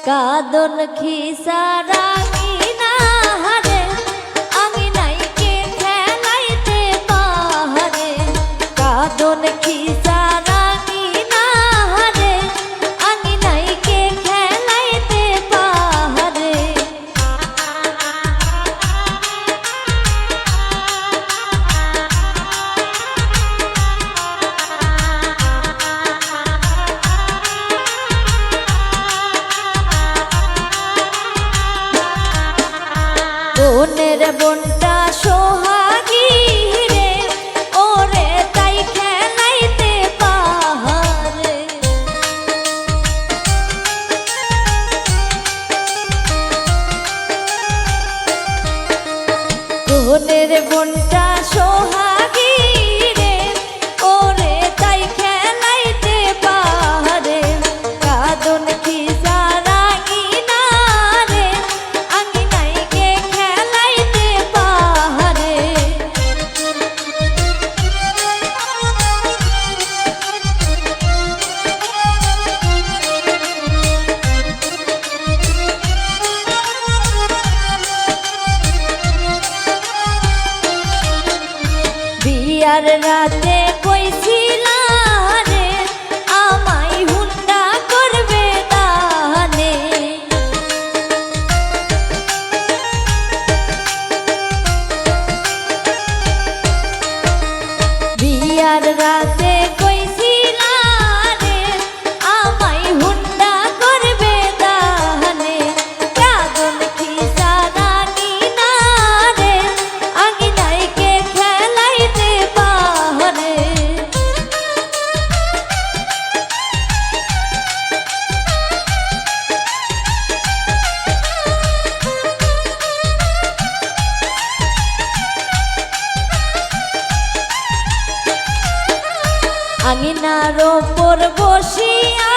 কাদন খিসারা কিনা হারে আমি নাইকে খেলাইতে পাহারে কাদন খিসারা কিনা হারে আমি নাইকে খেলাইতে পাহারে বোনের বোনটা সোহাগী রে ওরে তাই খেলাইতে পাহারে বোনের বোনটা সোহাগী রে ওরে তাই খেলাইতে পাহারে কাদন খিসারা কিনা রে আমি নাইকে খেলাইতে পাহারে বিয়ার রাতে কইছিলা রে আমায় হুন্ডা করবে দানে বিয়ার রাতে কইছিলা রে আমায় হুন্ডা করবে দানে কাদন খিসারা কিনা রে আমি নাইকে খেলাইতে পাহারে আঙিনার ওপর বসিয়া